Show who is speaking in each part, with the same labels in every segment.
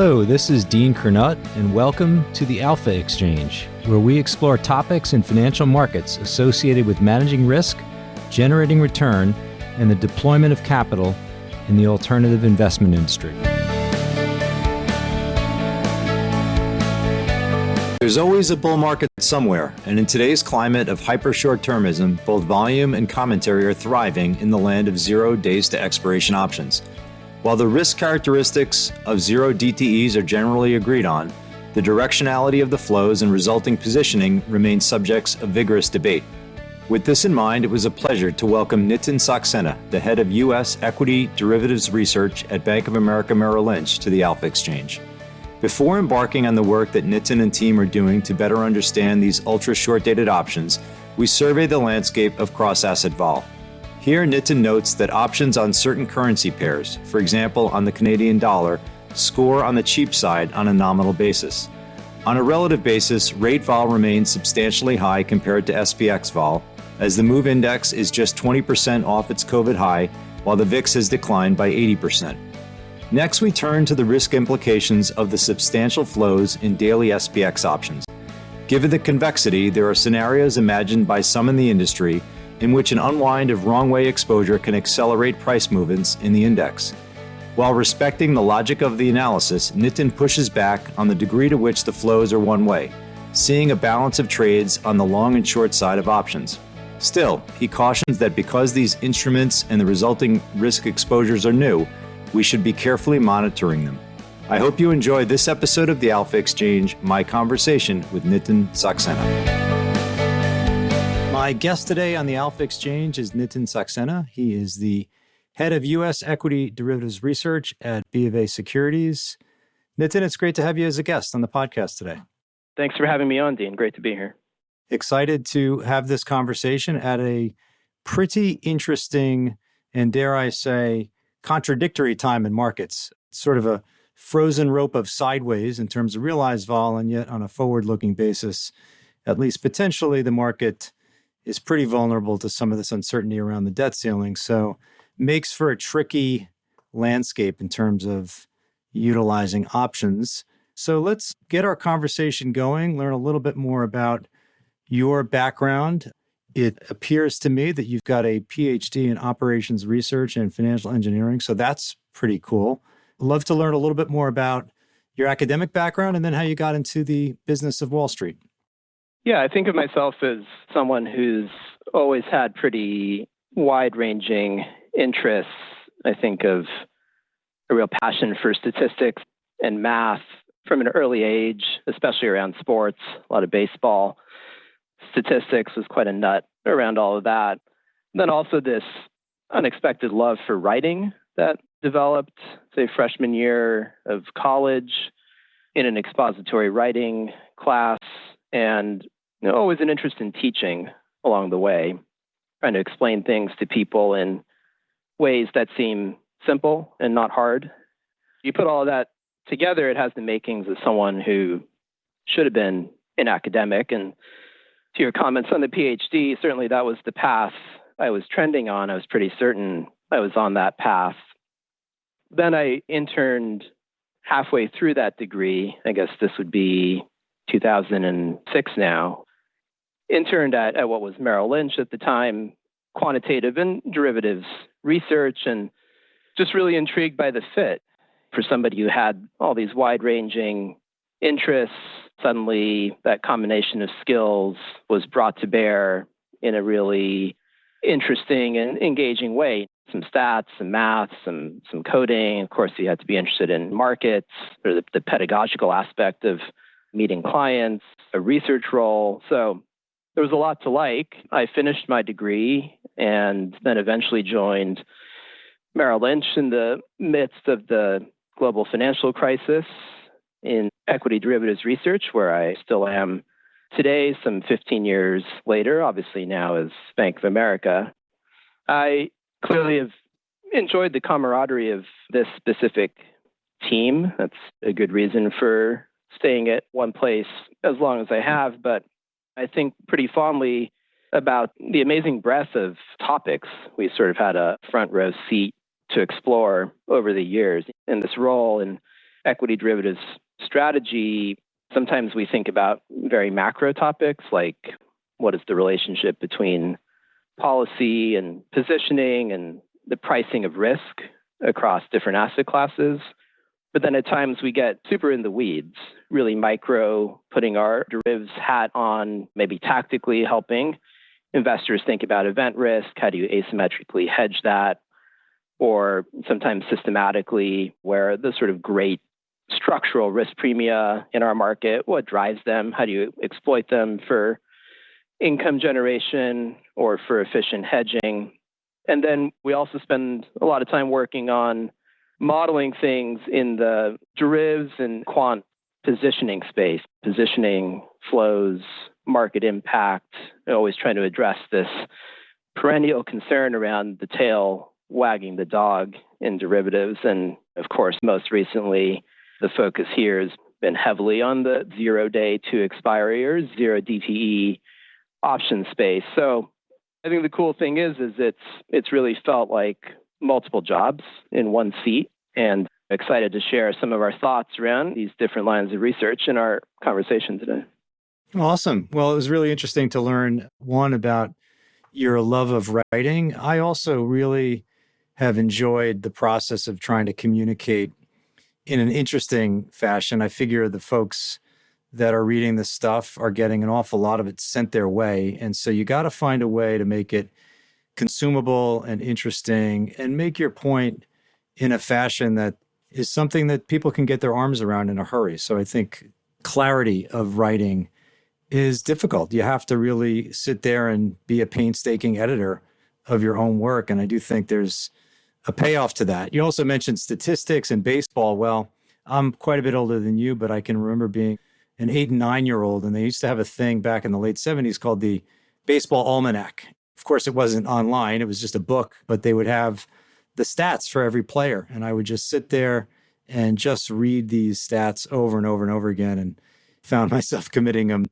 Speaker 1: Hello, this is Dean Kernut, and welcome to the Alpha Exchange, where we explore topics in financial markets associated with managing risk, generating return, and the deployment of capital in the alternative investment industry. There's always a bull market somewhere, and in today's climate of hyper short-termism, both volume and commentary are thriving in the land of 0 days to expiration options. While the risk characteristics of zero DTEs are generally agreed on, the directionality of the flows and resulting positioning remain subjects of vigorous debate. With this in mind, it was a pleasure to welcome Nitin Saksena, the head of U.S. Equity Derivatives Research at Bank of America Merrill Lynch, to the Alpha Exchange. Before embarking on the work that Nitin and team are doing to better understand these ultra-short-dated options, we survey the landscape of cross-asset vol. Here, Nitin notes that options on certain currency pairs, for example on the Canadian dollar, score on the cheap side on a nominal basis. On a relative basis, rate vol remains substantially high compared to SPX vol, as the MOVE index is just 20% off its COVID high, while the VIX has declined by 80%. Next, we turn to the risk implications of the substantial flows in daily SPX options. Given the convexity, there are scenarios imagined by some in the industry in which an unwind of wrong-way exposure can accelerate price movements in the index. While respecting the logic of the analysis, Nitin pushes back on the degree to which the flows are one-way, seeing a balance of trades on the long and short side of options. Still, he cautions that because these instruments and the resulting risk exposures are new, we should be carefully monitoring them. I hope you enjoyed this episode of the Alpha Exchange, my conversation with Nitin Saksena. My guest today on the Alpha Exchange is Nitin Saksena. He is the head of U.S. Equity Derivatives Research at BofA Securities. Nitin, it's great to have you as a guest on the podcast today.
Speaker 2: Thanks for having me on, Dean. Great to be here.
Speaker 1: Excited to have this conversation at a pretty interesting and, dare I say, contradictory time in markets. It's sort of a frozen rope of sideways in terms of realized vol, and yet on a forward-looking basis, at least potentially, the market is pretty vulnerable to some of this uncertainty around the debt ceiling. So makes for a tricky landscape in terms of utilizing options. So let's get our conversation going, learn a little bit more about your background. It appears to me that you've got a PhD in operations research and financial engineering. So that's pretty cool. Love to learn a little bit more about your academic background and then how you got into the business of Wall Street.
Speaker 2: Yeah, I think of myself as someone who's always had pretty wide-ranging interests. I think of a real passion for statistics and math from an early age, especially around sports, a lot of baseball. Statistics was quite a nut around all of that. Then also this unexpected love for writing that developed, say, freshman year of college in an expository writing class. And always an interest in teaching along the way, trying to explain things to people in ways that seem simple and not hard. You put all of that together, it has the makings of someone who should have been an academic. And to your comments on the PhD, certainly that was the path I was trending on. I was pretty certain I was on that path. Then I interned halfway through that degree. I guess this would be 2006 now, interned at what was Merrill Lynch at the time, quantitative and derivatives research, and just really intrigued by the fit for somebody who had all these wide-ranging interests. Suddenly, that combination of skills was brought to bear in a really interesting and engaging way. Some stats, some math, some coding. Of course, you had to be interested in markets or the pedagogical aspect of meeting clients, a research role. So there was a lot to like. I finished my degree and then eventually joined Merrill Lynch in the midst of the global financial crisis in equity derivatives research, where I still am today, some 15 years later, obviously now as Bank of America. I clearly have enjoyed the camaraderie of this specific team. That's a good reason for staying at one place as long as I have, but I think pretty fondly about the amazing breadth of topics we sort of had a front row seat to explore over the years in this role. And equity derivatives strategy, sometimes we think about very macro topics like what is the relationship between policy and positioning and the pricing of risk across different asset classes. But then at times we get super in the weeds, really micro, putting our derivatives hat on, maybe tactically helping investors think about event risk. How do you asymmetrically hedge that? Or sometimes systematically, where the sort of great structural risk premia in our market, what drives them? How do you exploit them for income generation or for efficient hedging? And then we also spend a lot of time working on modeling things in the derivatives and quant positioning space, positioning flows, market impact, always trying to address this perennial concern around the tail wagging the dog in derivatives. And of course, most recently, the focus here has been heavily on the 0 day to expiry or 0 DTE option space. So I think the cool thing is it's really felt like multiple jobs in one seat, and excited to share some of our thoughts around these different lines of research in our conversation today.
Speaker 1: Awesome. Well, it was really interesting to learn, one, about your love of writing. I also really have enjoyed the process of trying to communicate in an interesting fashion. I figure the folks that are reading this stuff are getting an awful lot of it sent their way. And so you got to find a way to make it consumable and interesting and make your point in a fashion that is something that people can get their arms around in a hurry. So I think clarity of writing is difficult. You have to really sit there and be a painstaking editor of your own work. And I do think there's a payoff to that. You also mentioned statistics and baseball. Well, I'm quite a bit older than you, but I can remember being an 8 and 9-year-old, and they used to have a thing back in the late 70s called the Baseball Almanac. Of course, it wasn't online. It was just a book, but they would have the stats for every player. And I would just sit there and just read these stats over and over and over again, and found myself committing them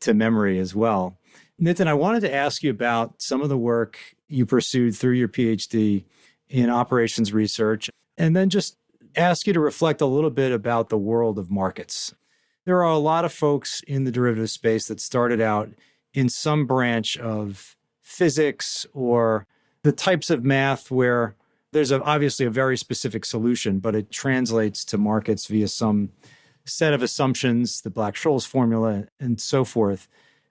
Speaker 1: to memory as well. Nitin, I wanted to ask you about some of the work you pursued through your PhD in operations research, and then just ask you to reflect a little bit about the world of markets. There are a lot of folks in the derivative space that started out in some branch of physics or the types of math where there's obviously a very specific solution, but it translates to markets via some set of assumptions, the Black-Scholes formula, and so forth.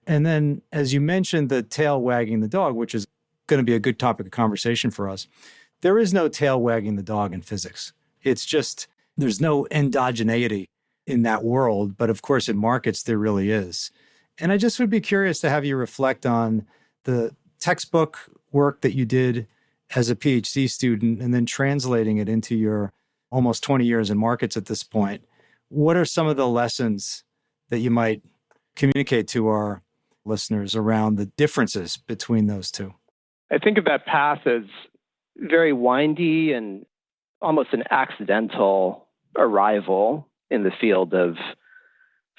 Speaker 1: And then, as you mentioned, the tail wagging the dog, which is going to be a good topic of conversation for us. There is no tail wagging the dog in physics. It's just, there's no endogeneity in that world. But of course, in markets, there really is. And I just would be curious to have you reflect on the textbook work that you did as a PhD student and then translating it into your almost 20 years in markets at this point. What are some of the lessons that you might communicate to our listeners around the differences between those two?
Speaker 2: I think of that path as very windy and almost an accidental arrival in the field of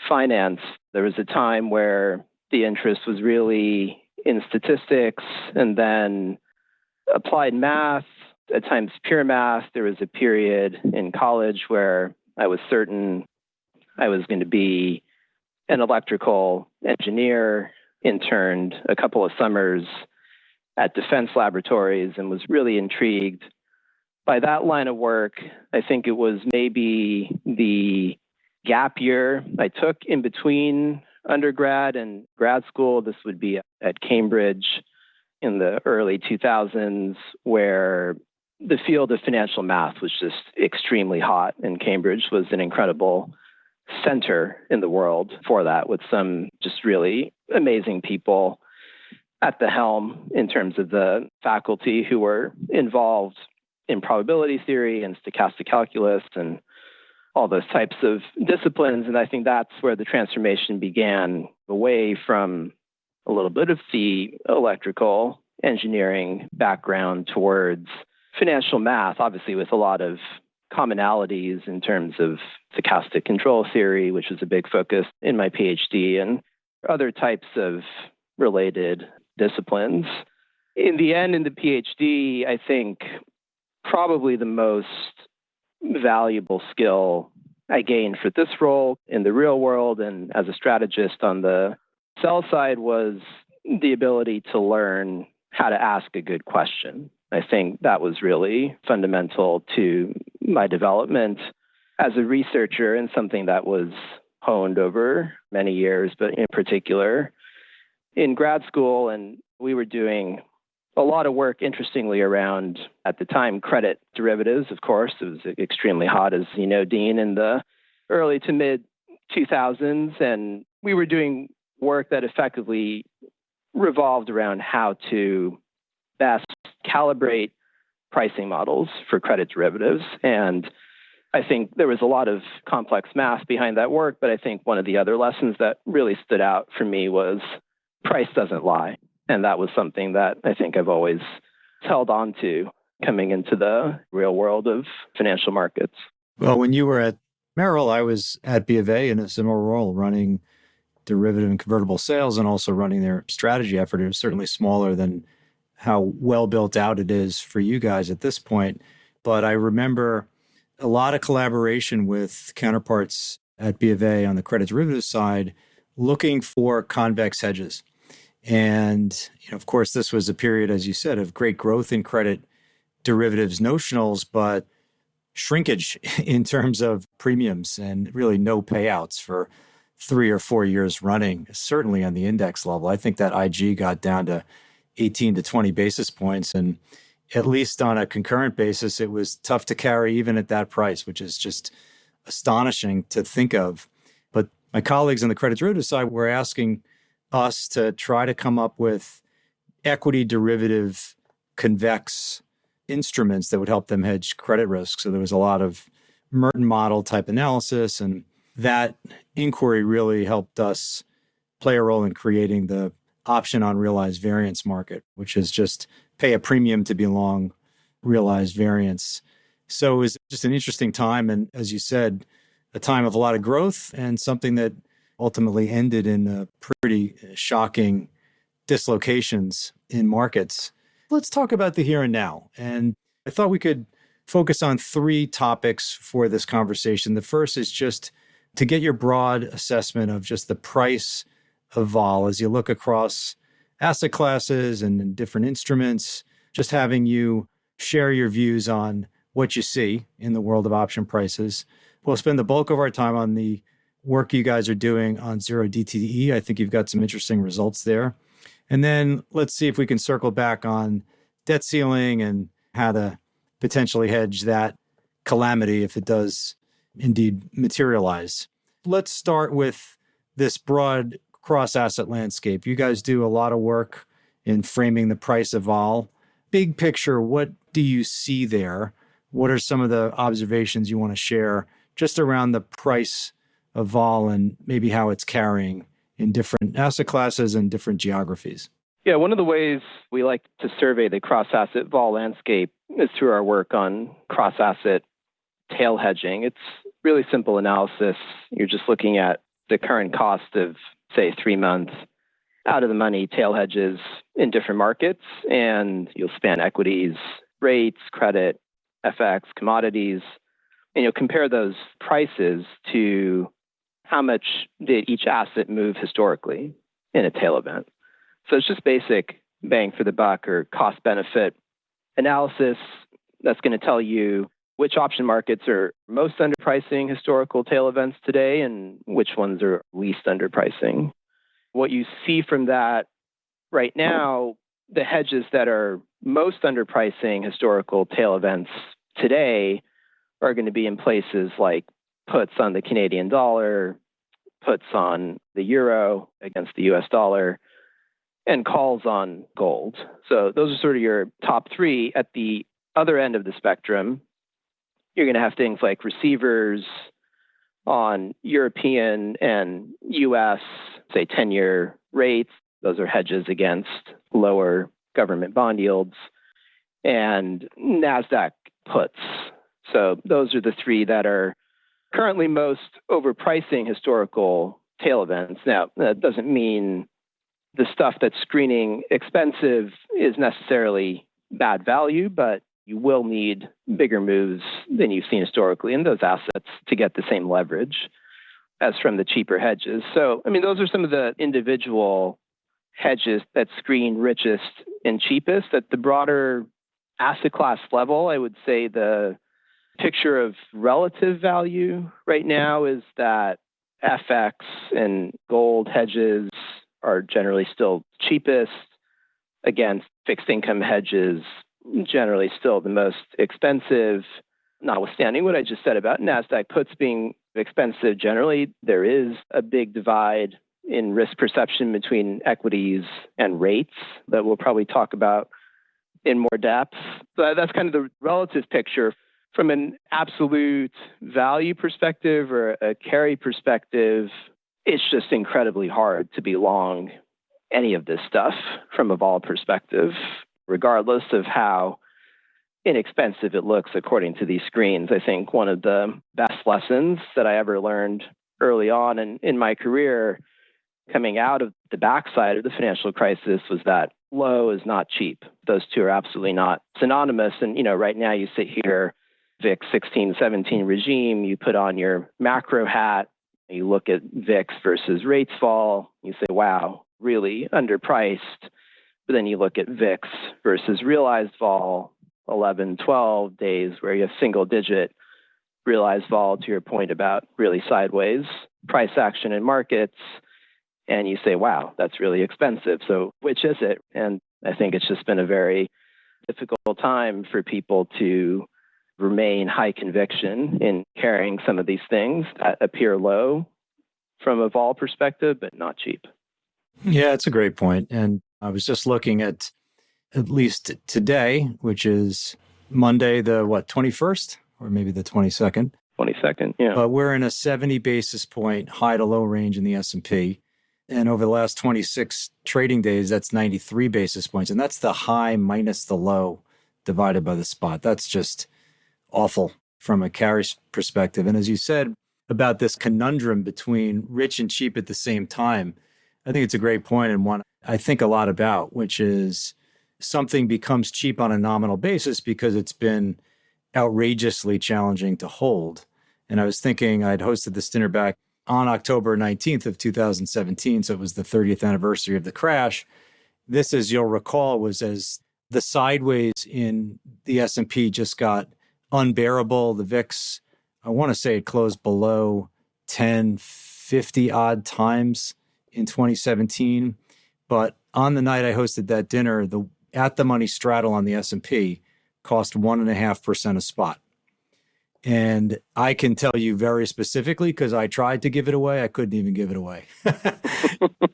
Speaker 2: finance. There was a time where the interest was really in statistics and then applied math, at times pure math. There was a period in college where I was certain I was going to be an electrical engineer, interned a couple of summers at defense laboratories and was really intrigued by that line of work. I think it was maybe the gap year I took in between undergrad and grad school. This would be at Cambridge in the early 2000s, where the field of financial math was just extremely hot, and Cambridge was an incredible center in the world for that, with some just really amazing people at the helm in terms of the faculty who were involved in probability theory and stochastic calculus and all those types of disciplines. And I think that's where the transformation began, away from a little bit of the electrical engineering background towards financial math, obviously with a lot of commonalities in terms of stochastic control theory, which was a big focus in my PhD, and other types of related disciplines. In the end, in the PhD, I think probably the most valuable skill I gained for this role in the real world and as a strategist on the sell side was the ability to learn how to ask a good question. I think that was really fundamental to my development as a researcher and something that was honed over many years, but in particular in grad school. And we were doing a lot of work, interestingly, around, at the time, credit derivatives, of course. It was extremely hot, as you know, Dean, in the early to mid 2000s. And we were doing work that effectively revolved around how to best calibrate pricing models for credit derivatives. And I think there was a lot of complex math behind that work, but I think one of the other lessons that really stood out for me was price doesn't lie. And that was something that I think I've always held on to coming into the real world of financial markets.
Speaker 1: Well, when you were at Merrill, I was at B of A in a similar role, running derivative and convertible sales and also running their strategy effort. It was certainly smaller than how well built out it is for you guys at this point. But I remember a lot of collaboration with counterparts at B of A on the credit derivatives side, looking for convex hedges. And, of course, this was a period, as you said, of great growth in credit derivatives notionals, but shrinkage in terms of premiums and really no payouts for 3 or 4 years running, certainly on the index level. I think that IG got down to 18 to 20 basis points. And at least on a concurrent basis, it was tough to carry even at that price, which is just astonishing to think of. But my colleagues on the credit derivative side were asking us to try to come up with equity derivative convex instruments that would help them hedge credit risk. So there was a lot of Merton model type analysis, and that inquiry really helped us play a role in creating the option on realized variance market, which is just pay a premium to be long realized variance. So it was just an interesting time. And as you said, a time of a lot of growth and something that ultimately ended in pretty shocking dislocations in markets. Let's talk about the here and now. And I thought we could focus on 3 topics for this conversation. The first is just to get your broad assessment of just the price of vol as you look across asset classes and different instruments, just having you share your views on what you see in the world of option prices. We'll spend the bulk of our time on the work you guys are doing on zero DTE. I think you've got some interesting results there. And then let's see if we can circle back on debt ceiling and how to potentially hedge that calamity if it does indeed materialize. Let's start with this broad cross-asset landscape. You guys do a lot of work in framing the price of vol. Big picture, what do you see there? What are some of the observations you want to share just around the price of vol and maybe how it's carrying in different asset classes and different geographies?
Speaker 2: Yeah, one of the ways we like to survey the cross-asset vol landscape is through our work on cross-asset tail hedging. It's really simple analysis. You're just looking at the current cost of, say, 3 months out of the money tail hedges in different markets, and you'll span equities, rates, credit, FX, commodities, and you'll compare those prices to how much did each asset move historically in a tail event. So it's just basic bang for the buck or cost benefit analysis that's going to tell you which option markets are most underpricing historical tail events today and which ones are least underpricing. What you see from that right now, the hedges that are most underpricing historical tail events today are going to be in places like puts on the Canadian dollar, puts on the euro against the US dollar, and calls on gold. So those are sort of your top 3. At the other end of the spectrum, you're going to have things like receivers on European and US, say, 10-year rates. Those are hedges against lower government bond yields, and NASDAQ puts. So those are the 3 that are currently most overpricing historical tail events. Now, that doesn't mean the stuff that's screening expensive is necessarily bad value, but you will need bigger moves than you've seen historically in those assets to get the same leverage as from the cheaper hedges. So, those are some of the individual hedges that screen richest and cheapest. At the broader asset class level, I would say the picture of relative value right now is that FX and gold hedges are generally still cheapest against fixed income hedges, generally still the most expensive. Notwithstanding what I just said about NASDAQ puts being expensive generally, there is a big divide in risk perception between equities and rates that we'll probably talk about in more depth. So that's kind of the relative picture. From an absolute value perspective or a carry perspective, it's just incredibly hard to be long any of this stuff from a vol perspective, regardless of how inexpensive it looks according to these screens. I think one of the best lessons that I ever learned early on in my career, coming out of the backside of the financial crisis, was that low is not cheap. Those two are absolutely not synonymous. And, right now you sit here, VIX 16, 17 regime, you put on your macro hat, you look at VIX versus rates fall, you say, wow, really underpriced. But then you look at VIX versus realized vol, 11, 12 days where you have single digit realized vol, to your point about really sideways price action in markets. And you say, wow, that's really expensive. So which is it? And I think it's just been a very difficult time for people to remain high conviction in carrying some of these things that appear low from a vol perspective, but not cheap.
Speaker 1: Yeah, it's a great point. And I was just looking at least today, which is Monday, the 21st, or maybe the 22nd.
Speaker 2: 22nd, yeah.
Speaker 1: But we're in a 70 basis point high to low range in the S&P. And over the last 26 trading days, that's 93 basis points. And that's the high minus the low divided by the spot. That's just awful from a carry perspective. And as you said about this conundrum between rich and cheap at the same time, I think it's a great point and one I think a lot about, which is something becomes cheap on a nominal basis because it's been outrageously challenging to hold. And I was thinking I'd hosted this dinner back on October 19th of 2017. So it was the 30th anniversary of the crash. This, as you'll recall, was as the sideways in the S&P just got unbearable. The VIX, I want to say it closed below 1050 odd times in 2017. But on the night I hosted that dinner, the at the money straddle on the S&P cost 1.5% a spot. And I can tell you very specifically, because I tried to give it away, I couldn't even give it away.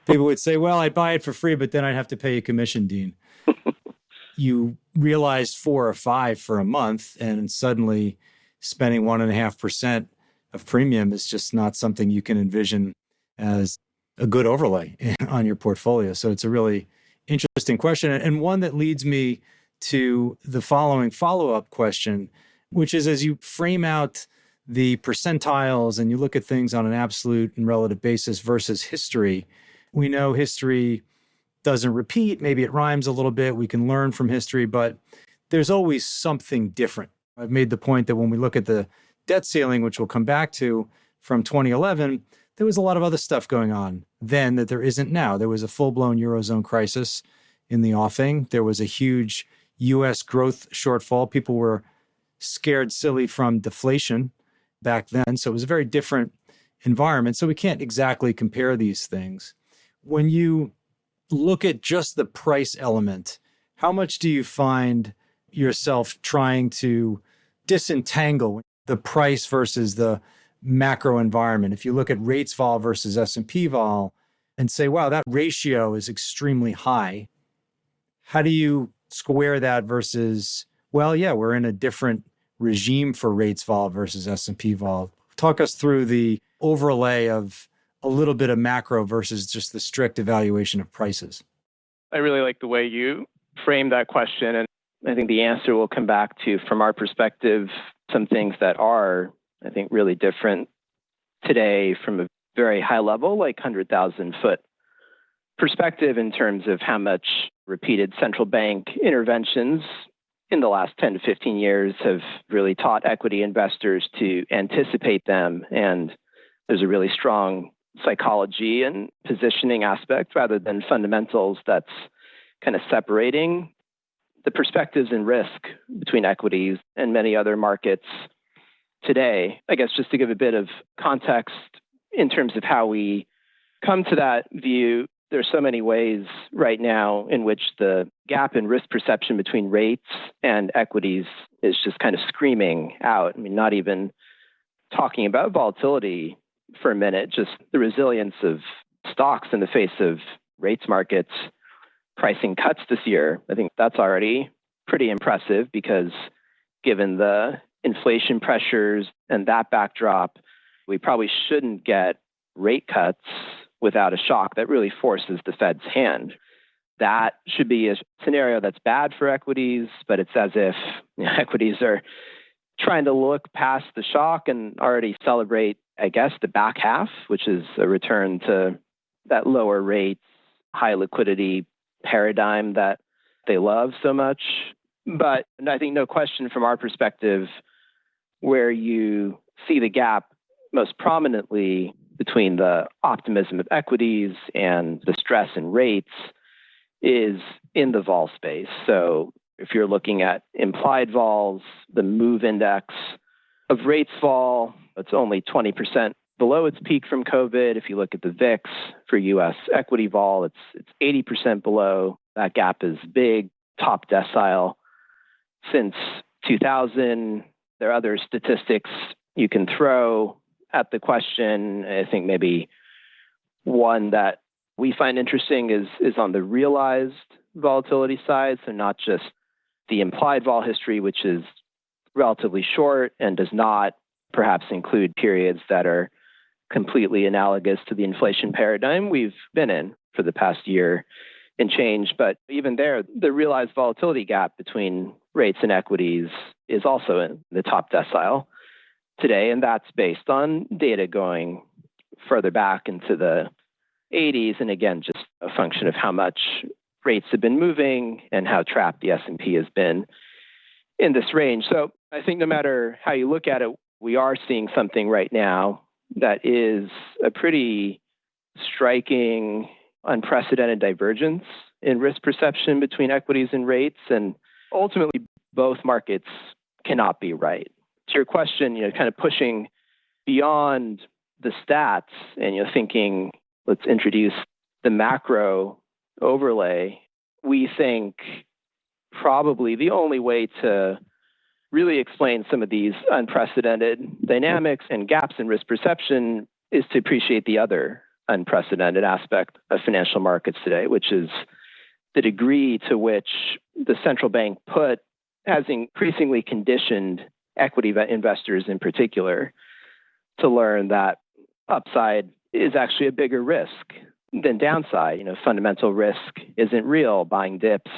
Speaker 1: People would say, well, I'd buy it for free, but then I'd have to pay a commission, Dean. You realized 4 or 5 for a month, and suddenly spending 1.5% of premium is just not something you can envision as a good overlay on your portfolio. So it's a really interesting question, and one that leads me to the following follow-up question, which is, as you frame out the percentiles and you look at things on an absolute and relative basis versus history, we know history doesn't repeat. Maybe it rhymes a little bit. We can learn from history, but there's always something different. I've made the point that when we look at the debt ceiling, which we'll come back to from 2011, there was a lot of other stuff going on then that there isn't now. There was a full-blown Eurozone crisis in the offing. There was a huge U.S. growth shortfall. People were scared silly from deflation back then. So it was a very different environment. So we can't exactly compare these things. When you look at just the price element, how much do you find yourself trying to disentangle the price versus the macro environment? If you look at rates vol versus S&P vol and say, wow, that ratio is extremely high, how do you square that versus, well, yeah, we're in a different regime for rates vol versus S&P vol? Talk us through the overlay of a little bit of macro versus just the strict evaluation of prices.
Speaker 2: I really like the way you frame that question. And I think the answer will come back to, from our perspective, some things that are, I think, really different today from a very high level, like 100,000 foot perspective in terms of how much repeated central bank interventions in the last 10 to 15 years have really taught equity investors to anticipate them. And there's a really strong psychology and positioning aspect rather than fundamentals that's kind of separating the perspectives and risk between equities and many other markets today. I guess just to give a bit of context in terms of how we come to that view, there's so many ways right now in which the gap in risk perception between rates and equities is just kind of screaming out. I mean, not even talking about volatility for a minute, just the resilience of stocks in the face of rates markets pricing cuts this year. I think that's already pretty impressive because given the inflation pressures and that backdrop, we probably shouldn't get rate cuts without a shock that really forces the Fed's hand. That should be a scenario that's bad for equities, but it's as if equities are trying to look past the shock and already celebrate, I guess, the back half, which is a return to that lower rates, high liquidity paradigm that they love so much. But I think no question from our perspective, where you see the gap most prominently between the optimism of equities and the stress in rates is in the vol space. So if you're looking at implied vols, the move index of rates fall, it's only 20% below its peak from COVID. If you look at the VIX for US equity vol, it's 80% below. That gap is big, top decile since 2000. There are other statistics you can throw at the question. I think maybe one that we find interesting is on the realized volatility side. So not just the implied vol history, which is relatively short and does not perhaps include periods that are completely analogous to the inflation paradigm we've been in for the past year and change. But even there, the realized volatility gap between rates and equities is also in the top decile today. And that's based on data going further back into the 80s. And again, just a function of how much rates have been moving and how trapped the S&P has been in this range. So I think no matter how you look at it, we are seeing something right now that is a pretty striking, unprecedented divergence in risk perception between equities and rates. And ultimately, both markets cannot be right. To your question, kind of pushing beyond the stats and thinking, let's introduce the macro overlay. We think probably the only way to really explain some of these unprecedented dynamics and gaps in risk perception is to appreciate the other unprecedented aspect of financial markets today, which is the degree to which the central bank put has increasingly conditioned equity investors in particular to learn that upside is actually a bigger risk than downside. Fundamental risk isn't real. Buying dips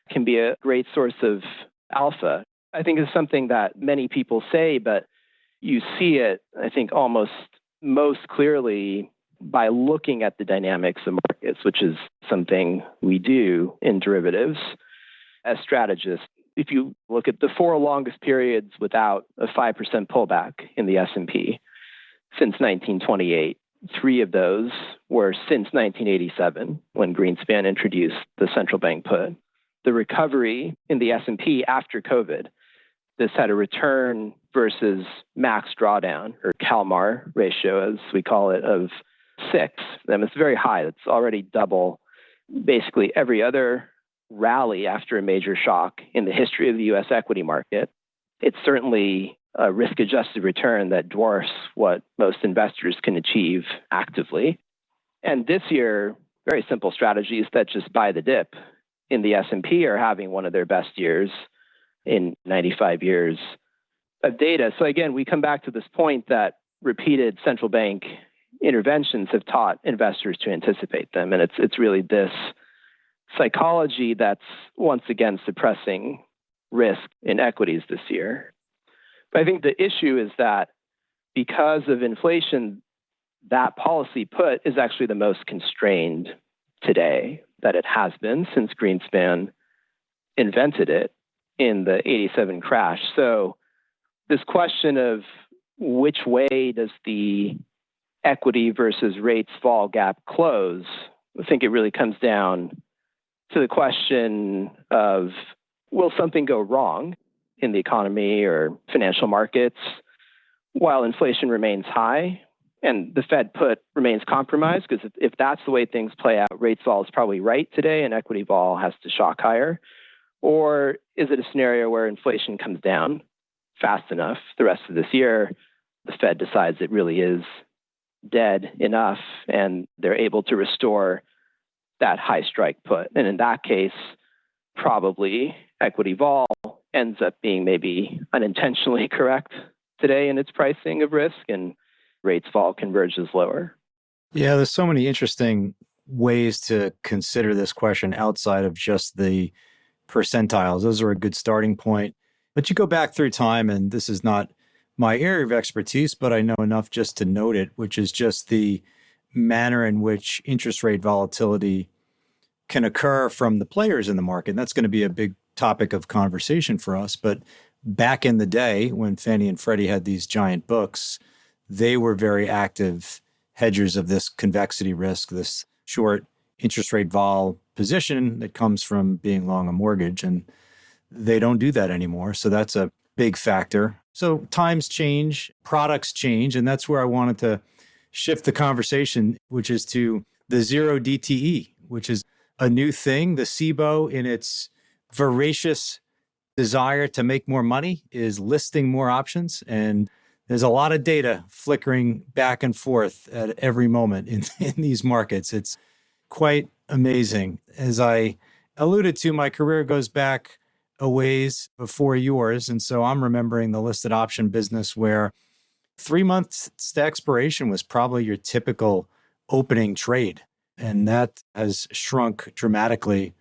Speaker 2: can be a great source of alpha. I think is something that many people say, but you see it, I think, almost most clearly by looking at the dynamics of markets, which is something we do in derivatives as strategists. If you look at the 4 longest periods without a 5% pullback in the S&P since 1928, 3 of those were since 1987 when Greenspan introduced the central bank put. The recovery in the S&P after COVID, this had a return versus max drawdown, or CalMAR ratio, as we call it, of 6. And it's very high. It's already double basically every other rally after a major shock in the history of the U.S. equity market. It's certainly a risk-adjusted return that dwarfs what most investors can achieve actively. And this year, very simple strategies that just buy the dip in the S&P are having one of their best years in 95 years of data. So again, we come back to this point that repeated central bank interventions have taught investors to anticipate them. And it's really this psychology that's once again suppressing risk in equities this year. But I think the issue is that because of inflation, that policy put is actually the most constrained today that it has been since Greenspan invented it. in the 87 crash. So this question of which way does the equity versus rates vol gap close, I think it really comes down to the question of, will something go wrong in the economy or financial markets while inflation remains high and the Fed put remains compromised? Because if that's the way things play out, rates vol is probably right today and equity vol has to shock higher. Or is it a scenario where inflation comes down fast enough the rest of this year, the Fed decides it really is dead enough and they're able to restore that high strike put? And in that case, probably equity vol ends up being maybe unintentionally correct today in its pricing of risk, and rates vol converges lower.
Speaker 1: Yeah, there's so many interesting ways to consider this question outside of just the percentiles. Those are a good starting point. But you go back through time, and this is not my area of expertise, but I know enough just to note it, which is just the manner in which interest rate volatility can occur from the players in the market. And that's going to be a big topic of conversation for us. But back in the day when Fannie and Freddie had these giant books, they were very active hedgers of this convexity risk, this short interest rate vol position that comes from being long a mortgage. And they don't do that anymore. So that's a big factor. So times change, products change. And that's where I wanted to shift the conversation, which is to the zero DTE, which is a new thing. The SIBO, in its voracious desire to make more money, is listing more options. And there's a lot of data flickering back and forth at every moment in these markets. It's quite amazing. As I alluded to, my career goes back a ways before yours. And so I'm remembering the listed option business where 3 months to expiration was probably your typical opening trade. And that has shrunk dramatically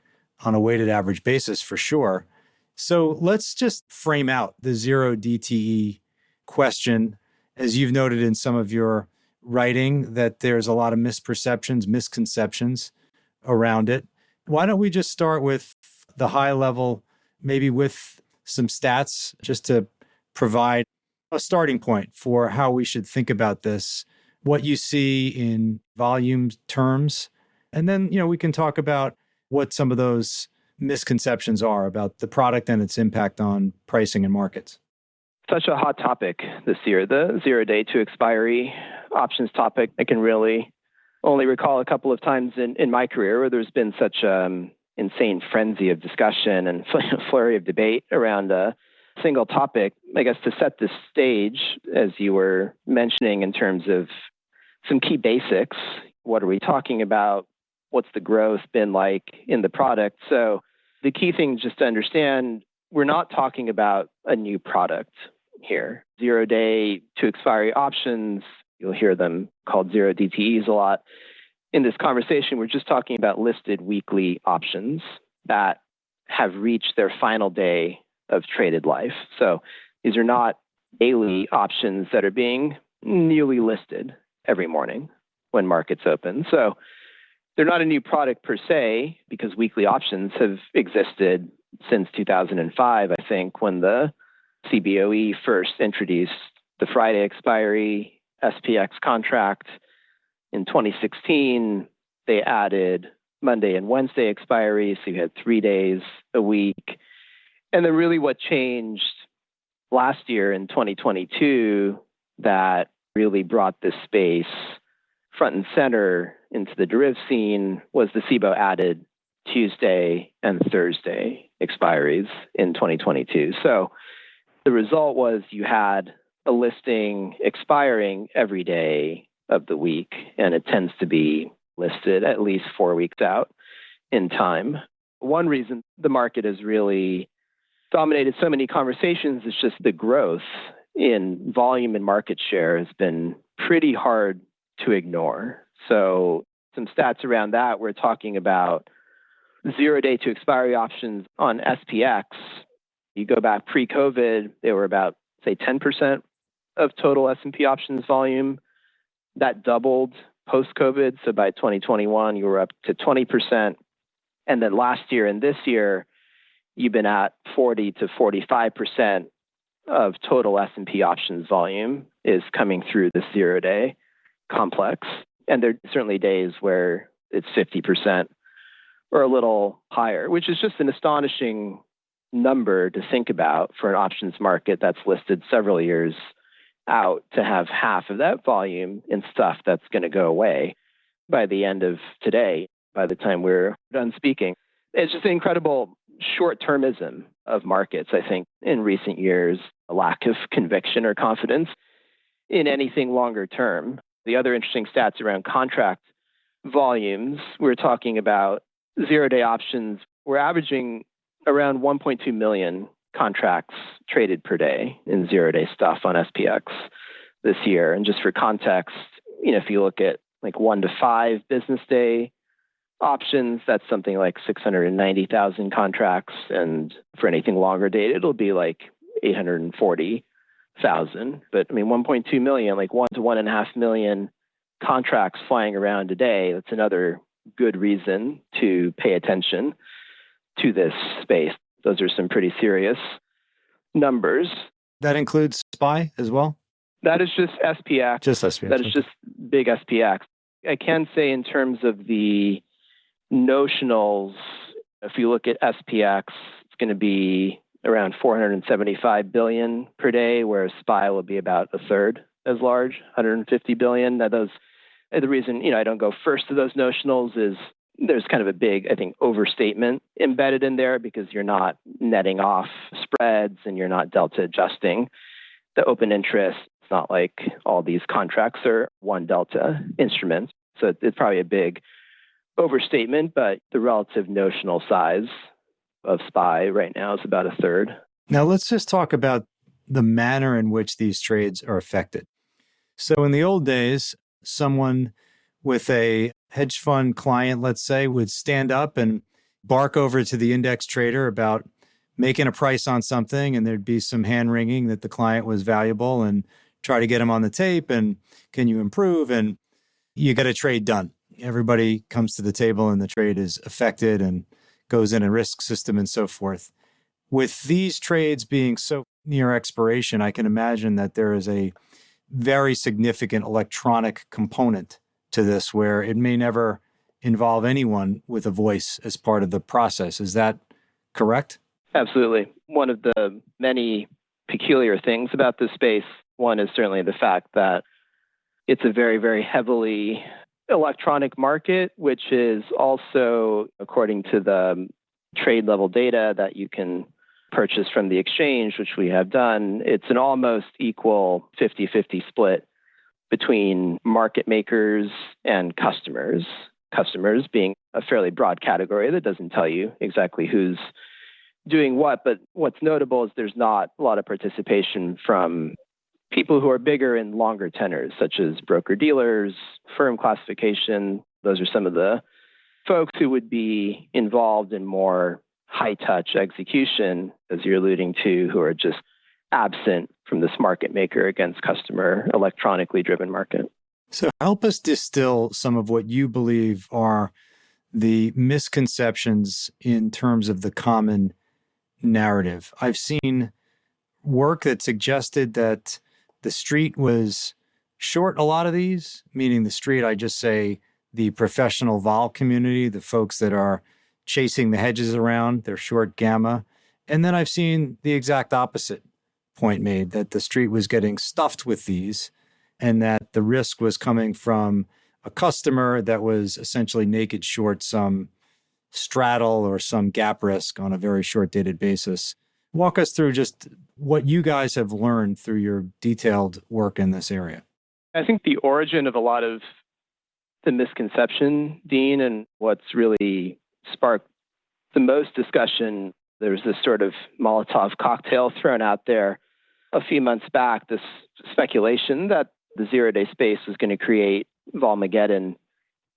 Speaker 1: on a weighted average basis for sure. So let's just frame out the zero DTE question. As you've noted in some of your writing, that there's a lot of misperceptions, misconceptions around it. Why don't we just start with the high level, maybe with some stats, just to provide a starting point for how we should think about this, what you see in volume terms. And then, we can talk about what some of those misconceptions are about the product and its impact on pricing and markets.
Speaker 2: Such a hot topic this year, the 0 day to expiry options topic. I can really only recall a couple of times in my career where there's been such insane frenzy of discussion and flurry of debate around a single topic. I guess to set the stage, as you were mentioning, in terms of some key basics, what are we talking about? What's the growth been like in the product? So the key thing just to understand, we're not talking about a new product here. 0 day to expiry options, you'll hear them called zero DTEs a lot. In this conversation, we're just talking about listed weekly options that have reached their final day of traded life. So these are not daily options that are being newly listed every morning when markets open. So they're not a new product per se, because weekly options have existed since 2005, I think, when the CBOE first introduced the Friday expiry SPX contract. In 2016, they added Monday and Wednesday expiries, so you had 3 days a week. And then really what changed last year in 2022 that really brought this space front and center into the derivative scene was the SIBO added Tuesday and Thursday expiries in 2022. So the result was you had a listing expiring every day of the week, and it tends to be listed at least 4 weeks out in time. One reason the market has really dominated so many conversations is just the growth in volume and market share has been pretty hard to ignore. So some stats around that, we're talking about 0 day to expiry options on SPX. You go back pre-COVID, they were about, say, 10% of total S&P options volume. That doubled post-COVID. So by 2021, you were up to 20%. And then last year and this year, you've been at 40 to 45% of total S&P options volume is coming through the zero-day complex. And there are certainly days where it's 50% or a little higher, which is just an astonishing number to think about for an options market that's listed several years out, to have half of that volume in stuff that's going to go away by the end of today, by the time we're done speaking. It's just an incredible short-termism of markets, I think, in recent years, a lack of conviction or confidence in anything longer term. The other interesting stats around contract volumes, we're talking about zero-day options. We're averaging around 1.2 million contracts traded per day in zero-day stuff on SPX this year. And just for context, if you look at like 1 to 5 business day options, that's something like 690,000 contracts. And for anything longer dated, it'll be like 840,000. But 1.2 million, like 1 to 1.5 million contracts flying around today, that's another good reason to pay attention to this space. Those are some pretty serious numbers.
Speaker 1: That includes SPY as well?
Speaker 2: That is just SPX.
Speaker 1: Just SPX.
Speaker 2: That is just big SPX. I can say in terms of the notionals, if you look at SPX, it's going to be around 475 billion per day, whereas SPY will be about a third as large, 150 billion. Now, the reason I don't go first to those notionals is there's kind of a big, I think, overstatement embedded in there, because you're not netting off spreads and you're not delta adjusting the open interest. It's not like all these contracts are one delta instruments. So it's probably a big overstatement, but the relative notional size of SPY right now is about a third.
Speaker 1: Now let's just talk about the manner in which these trades are affected. So in the old days, someone with a hedge fund client, let's say, would stand up and bark over to the index trader about making a price on something, and there'd be some hand-wringing that the client was valuable and try to get him on the tape, and can you improve? And you get a trade done. Everybody comes to the table and the trade is affected and goes in a risk system and so forth. With these trades being so near expiration, I can imagine that there is a very significant electronic component to this where it may never involve anyone with a voice as part of the process. Is that correct?
Speaker 2: Absolutely. One of the many peculiar things about this space, one is certainly the fact that it's a very, very heavily electronic market, which is also, according to the trade level data that you can purchase from the exchange, which we have done, it's an almost equal 50-50 split between market makers and customers. Customers being a fairly broad category that doesn't tell you exactly who's doing what. But what's notable is there's not a lot of participation from people who are bigger and longer tenors, such as broker-dealers, firm classification. Those are some of the folks who would be involved in more high-touch execution, as you're alluding to, who are just absent from this market maker against customer electronically driven market.
Speaker 1: So help us distill some of what you believe are the misconceptions in terms of the common narrative. I've seen work that suggested that the street was short a lot of these, meaning the street, I just say the professional vol community, the folks that are chasing the hedges around, they're short gamma. And then I've seen the exact opposite point made, that the street was getting stuffed with these and that the risk was coming from a customer that was essentially naked short some straddle or some gap risk on a very short dated basis. Walk us through just what you guys have learned through your detailed work in this area.
Speaker 2: I think the origin of a lot of the misconception, Dean, and what's really sparked the most discussion, there was this sort of Molotov cocktail thrown out there a few months back, this speculation that the zero-day space was going to create Volmageddon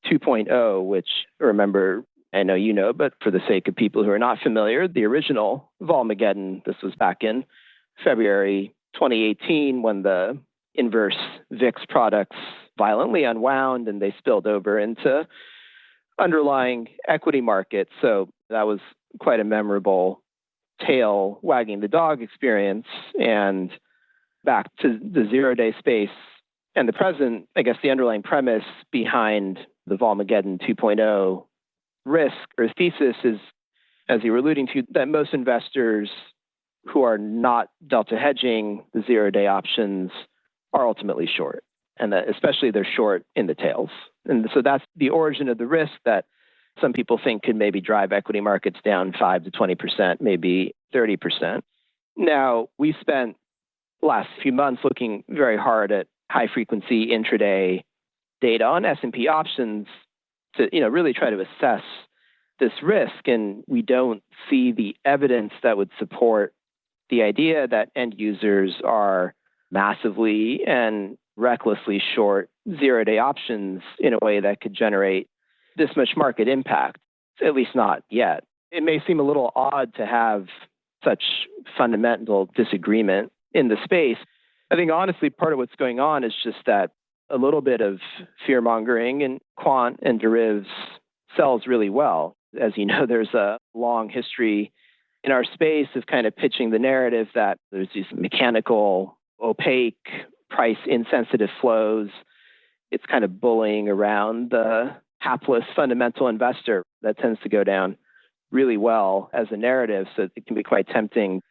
Speaker 2: 2.0, which, remember, I know you know, but for the sake of people who are not familiar, the original Volmageddon, this was back in February 2018 when the inverse VIX products violently unwound and they spilled over into underlying equity markets. So that was quite a memorable tail wagging the dog experience and back to the zero-day space and the present, I guess the underlying premise behind the Volmageddon 2.0 risk or thesis is, as you were alluding to, that most investors who are not delta hedging the zero-day options are ultimately short, and that especially they're short in the tails. And so that's the origin of the risk that some people think could maybe drive equity markets down 5 to 20%, maybe 30%. Now, we spent the last few months looking very hard at high-frequency intraday data on S&P options to really try to assess this risk, and we don't see the evidence that would support the idea that end users are massively and recklessly short zero-day options in a way that could generate this much market impact, at least not yet. It may seem a little odd to have such fundamental disagreement in the space. I think honestly, part of what's going on is just that a little bit of fear-mongering in quant and derivatives sells really well. As you know, there's a long history in our space of kind of pitching the narrative that there's these mechanical, opaque, price-insensitive flows. It's kind of bullying around the hapless fundamental investor. That tends to go down really well as a narrative, so it can be quite tempting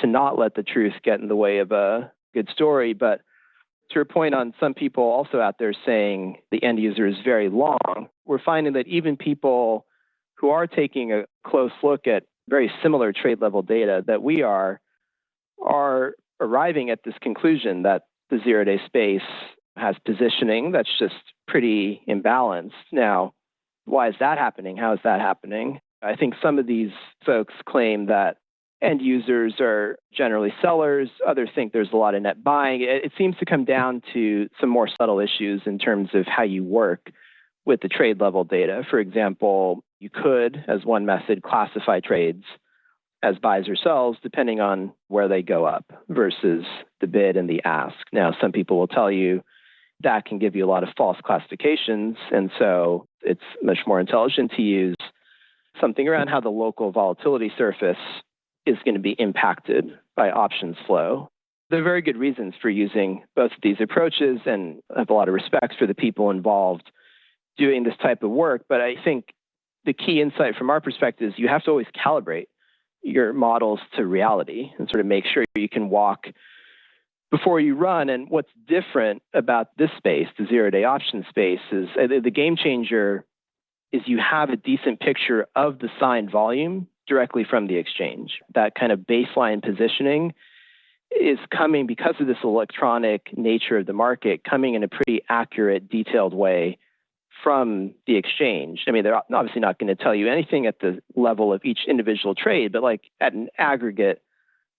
Speaker 2: to not let the truth get in the way of a good story. But to your point on some people also out there saying the end user is very long, we're finding that even people who are taking a close look at very similar trade level data that we are arriving at this conclusion that the zero-day space has positioning that's just pretty imbalanced. Now, why is that happening? How is that happening? I think some of these folks claim that end users are generally sellers. Others think there's a lot of net buying. It seems to come down to some more subtle issues in terms of how you work with the trade level data. For example, you could, as one method, classify trades as buys or sells depending on where they go up versus the bid and the ask. Now, some people will tell you that can give you a lot of false classifications, and so it's much more intelligent to use something around how the local volatility surface is going to be impacted by options flow. There are very good reasons for using both of these approaches, and I have a lot of respect for the people involved doing this type of work. But I think the key insight from our perspective is you have to always calibrate your models to reality and sort of make sure you can walk before you run. And what's different about this space, the zero-day option space, is the game changer is you have a decent picture of the signed volume directly from the exchange. That kind of baseline positioning is coming because of this electronic nature of the market, coming in a pretty accurate, detailed way from the exchange. I mean, they're obviously not going to tell you anything at the level of each individual trade, but like at an aggregate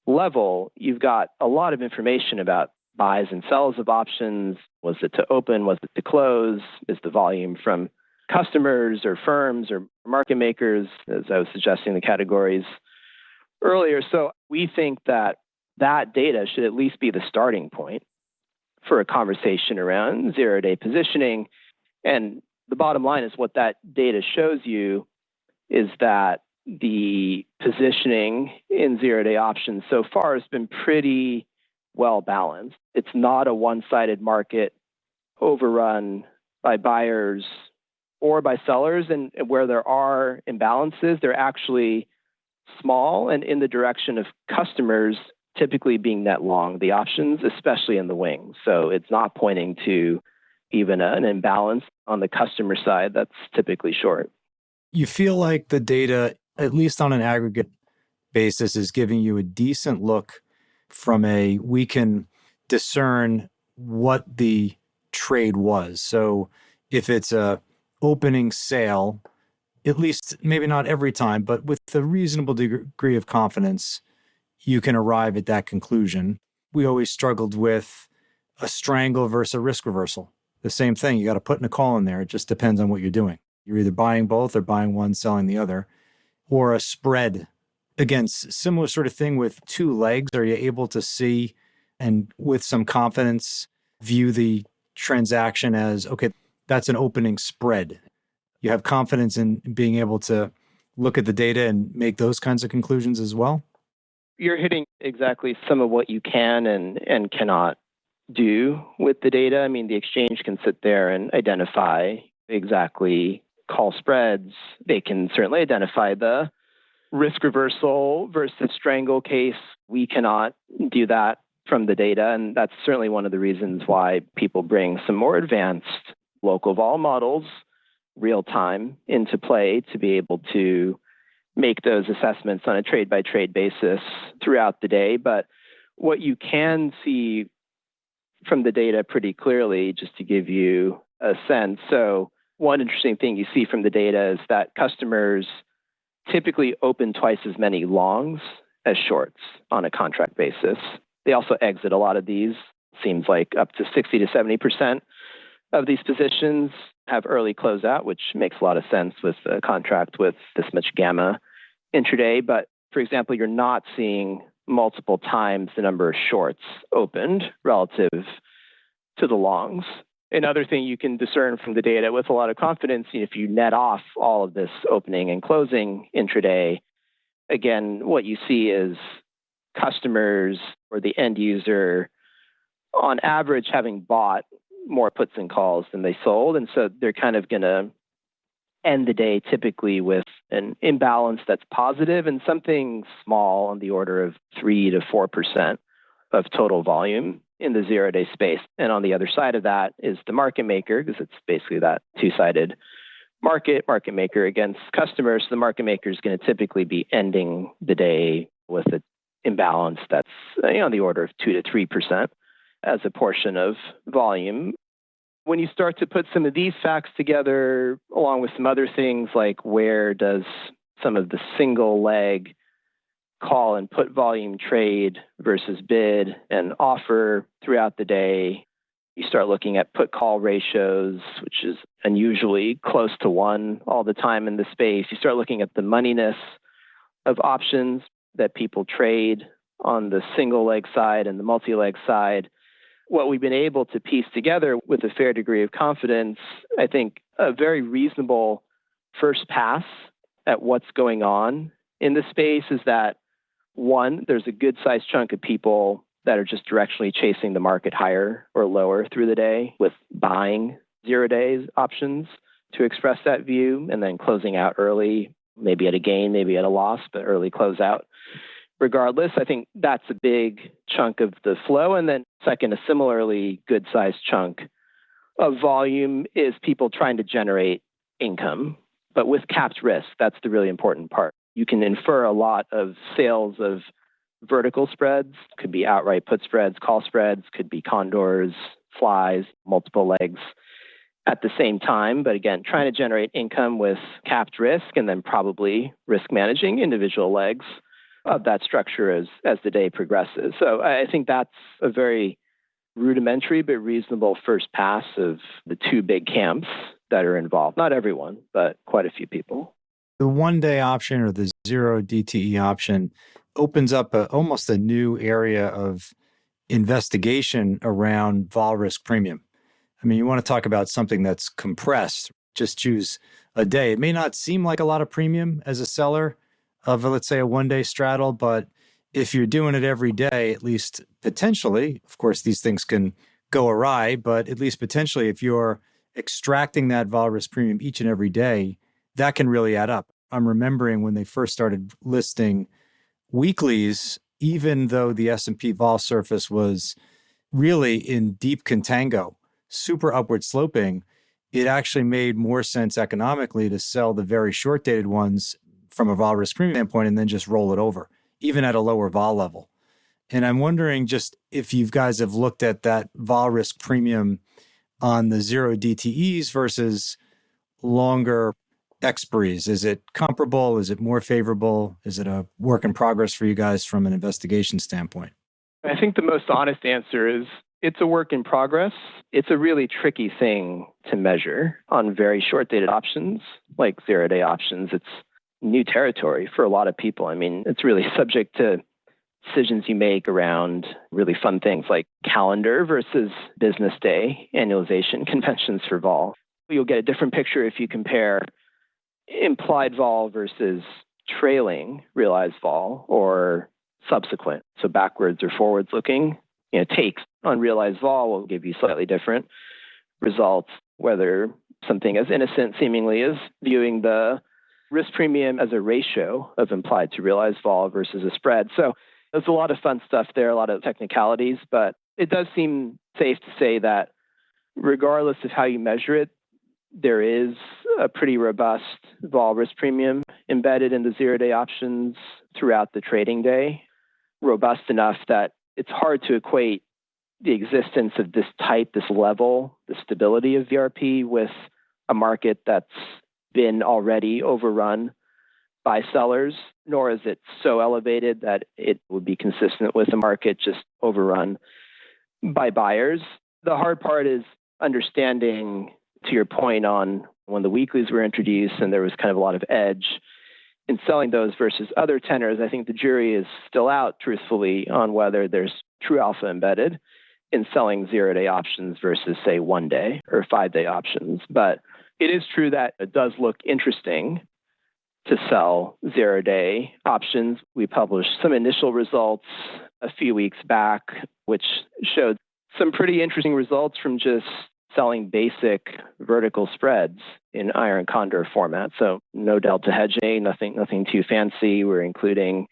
Speaker 2: level, you've got a lot of information about buys and sells of options. Was it to open? Was it to close? Is the volume from customers or firms or market makers, as I was suggesting the categories earlier? So we think that that data should at least be the starting point for a conversation around zero-day positioning. And the bottom line is what that data shows you is that the positioning in zero-day options so far has been pretty well balanced. It's not a one-sided market overrun by buyers or by sellers, and where there are imbalances, they're actually small and in the direction of customers typically being net long the options, especially in the wings. So it's not pointing to even an imbalance on the customer side that's typically short.
Speaker 1: You feel like the data, at least on an aggregate basis, is giving you a decent look from we can discern what the trade was. So if it's a opening sale, at least maybe not every time, but with a reasonable degree of confidence, you can arrive at that conclusion. We always struggled with a strangle versus a risk reversal. The same thing, you got to put in a call in there. It just depends on what you're doing. You're either buying both or buying one, selling the other, or a spread. Again, similar sort of thing with two legs. Are you able to see and with some confidence view the transaction as, okay, that's an opening spread? You have confidence in being able to look at the data and make those kinds of conclusions as well?
Speaker 2: You're hitting exactly some of what you can and cannot do with the data. I mean, the exchange can sit there and identify exactly call spreads. They can certainly identify the risk reversal versus strangle case. We cannot do that from the data. And that's certainly one of the reasons why people bring some more advanced local vol models real time into play to be able to make those assessments on a trade by trade basis throughout the day. But what you can see from the data pretty clearly, just to give you a sense. So one interesting thing you see from the data is that customers typically open twice as many longs as shorts on a contract basis. They also exit a lot of these. Seems like up to 60 to 70% of these positions have early closeout, which makes a lot of sense with a contract with this much gamma intraday. But for example, you're not seeing multiple times the number of shorts opened relative to the longs. Another thing you can discern from the data with a lot of confidence, if you net off all of this opening and closing intraday, again, what you see is customers or the end user, on average, having bought more puts and calls than they sold. And so they're kind of going to end the day typically with an imbalance that's positive and something small on the order of 3 to 4% of total volume in the zero-day space. And on the other side of that is the market maker, because it's basically that two-sided market maker against customers. The market maker is going to typically be ending the day with an imbalance that's on the order of 2 to 3% as a portion of volume. When you start to put some of these facts together, along with some other things like where does some of the single leg call and put volume trade versus bid and offer throughout the day, you start looking at put call ratios, which is unusually close to 1 all the time in the space. You start looking at the moneyness of options that people trade on the single leg side and the multi-leg side. What we've been able to piece together with a fair degree of confidence, I think a very reasonable first pass at what's going on in the space is that, one, there's a good sized chunk of people that are just directionally chasing the market higher or lower through the day with buying zero-day options to express that view and then closing out early, maybe at a gain, maybe at a loss, but early closeout. Regardless, I think that's a big chunk of the flow. And then second, a similarly good-sized chunk of volume is people trying to generate income, but with capped risk. That's the really important part. You can infer a lot of sales of vertical spreads, could be outright put spreads, call spreads, could be condors, flies, multiple legs at the same time. But again, trying to generate income with capped risk and then probably risk managing individual legs of that structure as the day progresses. So I think that's a very rudimentary but reasonable first pass of the two big camps that are involved. Not everyone, but quite a few people.
Speaker 1: The one-day option or the zero DTE option opens up almost a new area of investigation around vol risk premium. I mean, you want to talk about something that's compressed, just choose a day. It may not seem like a lot of premium as a seller of, let's say, a one-day straddle, but if you're doing it every day, at least potentially, of course, these things can go awry, but at least potentially, if you're extracting that vol risk premium each and every day, that can really add up. I'm remembering when they first started listing weeklies, even though the S&P vol surface was really in deep contango, super upward sloping, it actually made more sense economically to sell the very short-dated ones from a vol risk premium standpoint and then just roll it over, even at a lower vol level. And I'm wondering just if you guys have looked at that vol risk premium on the zero DTEs versus longer expiries. Is it comparable? Is it more favorable? Is it a work in progress for you guys from an investigation standpoint?
Speaker 2: I think the most honest answer is it's a work in progress. It's a really tricky thing to measure on very short-dated options, like zero-day options. It's new territory for a lot of people. I mean, it's really subject to decisions you make around really fun things like calendar versus business day annualization conventions for vol. You'll get a different picture if you compare implied vol versus trailing realized vol or subsequent. So backwards or forwards looking, takes on realized vol will give you slightly different results, whether something as innocent seemingly as viewing the risk premium as a ratio of implied to realized vol versus a spread. So there's a lot of fun stuff there, a lot of technicalities, but it does seem safe to say that regardless of how you measure it, there is a pretty robust vol risk premium embedded in the zero-day options throughout the trading day, robust enough that it's hard to equate the existence of this type, this level, the stability of VRP with a market that's been already overrun by sellers, nor is it so elevated that it would be consistent with a market just overrun by buyers. The hard part is understanding, to your point on when the weeklies were introduced and there was kind of a lot of edge in selling those versus other tenors, I think the jury is still out, truthfully, on whether there's true alpha embedded in selling zero-day options versus, say, one-day or five-day options. But it is true that it does look interesting to sell zero-day options. We published some initial results a few weeks back, which showed some pretty interesting results from just selling basic vertical spreads in iron condor format. So no delta hedging, nothing too fancy. We're including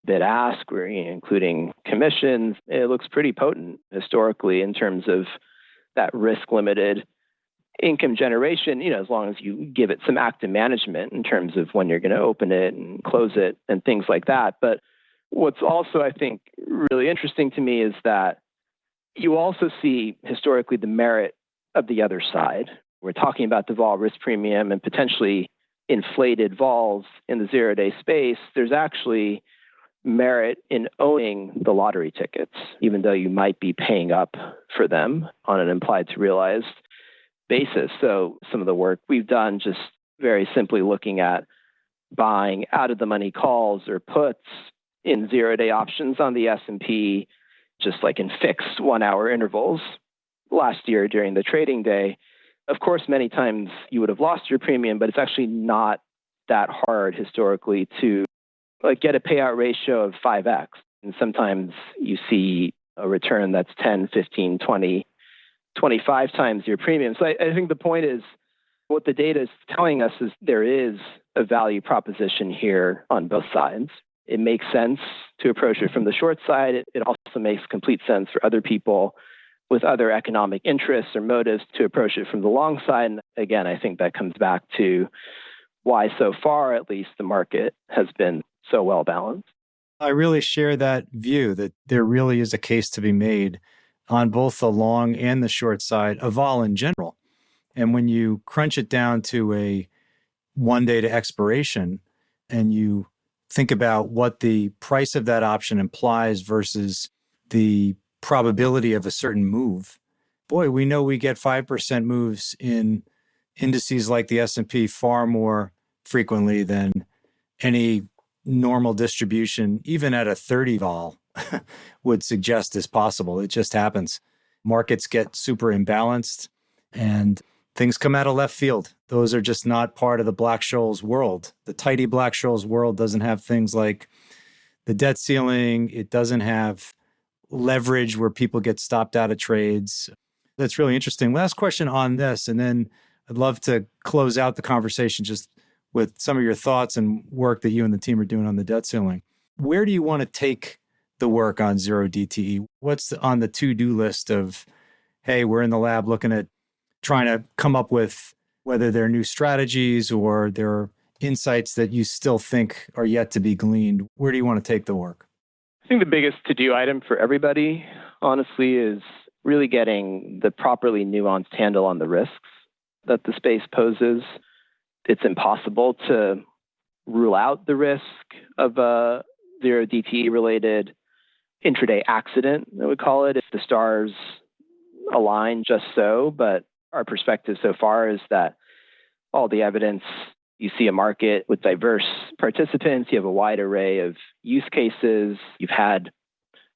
Speaker 2: bid ask, we're including commissions. It looks pretty potent historically in terms of that risk limited income generation, as long as you give it some active management in terms of when you're going to open it and close it and things like that. But what's also, I think, really interesting to me is that you also see historically the merit of the other side. We're talking about the vol risk premium and potentially inflated vols in the zero-day space. There's actually merit in owning the lottery tickets, even though you might be paying up for them on an implied to realized basis. So some of the work we've done just very simply looking at buying out of the money calls or puts in zero-day options on the S&P, just like in fixed 1 hour intervals last year during the trading day. Of course, many times you would have lost your premium, but it's actually not that hard historically to get a payout ratio of 5x. And sometimes you see a return that's 10, 15, 20, 25 times your premium. So I think the point is what the data is telling us is there is a value proposition here on both sides. It makes sense to approach it from the short side. It also makes complete sense for other people with other economic interests or motives to approach it from the long side. And again, I think that comes back to why so far, at least, the market has been so well balanced.
Speaker 1: I really share that view that there really is a case to be made on both the long and the short side of vol in general. And when you crunch it down to a 1 day to expiration and you think about what the price of that option implies versus the probability of a certain move, boy, we know we get 5% moves in indices like the S&P far more frequently than any normal distribution, even at a 30 vol, would suggest is possible. It just happens. Markets get super imbalanced and things come out of left field. Those are just not part of the Black-Scholes world. The tidy Black-Scholes world doesn't have things like the debt ceiling. It doesn't have leverage where people get stopped out of trades. That's really interesting. Last question on this, and then I'd love to close out the conversation just with some of your thoughts and work that you and the team are doing on the debt ceiling. Where do you want to take the work on zero DTE? What's on the to-do list of, hey, we're in the lab looking at trying to come up with whether there are new strategies or there are insights that you still think are yet to be gleaned? Where do you want to take the work?
Speaker 2: I think the biggest to-do item for everybody, honestly, is really getting the properly nuanced handle on the risks that the space poses. It's impossible to rule out the risk of a zero DTE related intraday accident, I would call it, if the stars align just so. But our perspective so far is that all the evidence, you see a market with diverse participants, you have a wide array of use cases, you've had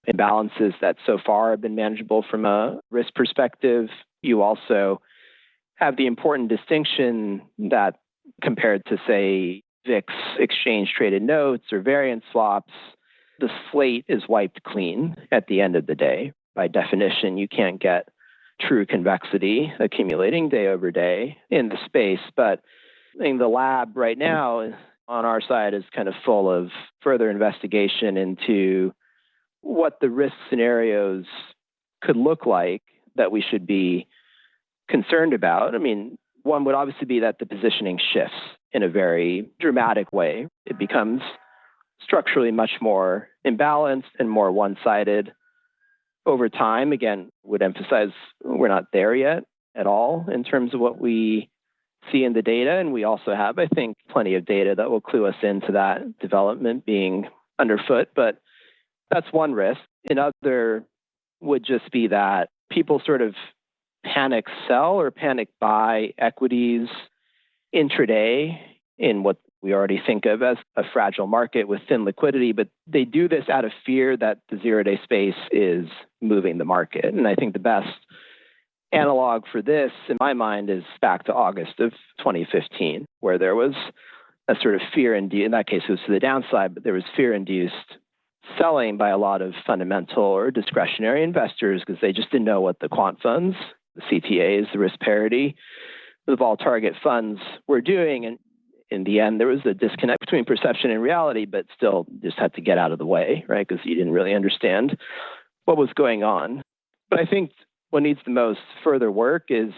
Speaker 2: imbalances that so far have been manageable from a risk perspective. You also have the important distinction that compared to, say, VIX exchange traded notes or variance swaps, the slate is wiped clean at the end of the day. By definition, you can't get true convexity accumulating day over day in the space. But I think the lab right now on our side is kind of full of further investigation into what the risk scenarios could look like that we should be concerned about. I mean, one would obviously be that the positioning shifts in a very dramatic way. It becomes structurally much more imbalanced and more one-sided over time. Again, would emphasize we're not there yet at all in terms of what we see in the data. And we also have, I think, plenty of data that will clue us into that development being underfoot. But that's one risk. Another would just be that people sort of panic sell or panic buy equities intraday in what we already think of as a fragile market with thin liquidity, but they do this out of fear that the zero-day space is moving the market. And I think the best analog for this, in my mind, is back to August of 2015, where there was a sort of fear-induced, in that case it was to the downside, but there was fear-induced selling by a lot of fundamental or discretionary investors because they just didn't know what the quant funds, the CTAs, the risk parity, the vol target funds were doing. And in the end, there was a disconnect between perception and reality, but still just had to get out of the way, right? Because you didn't really understand what was going on. But I think what needs the most further work is,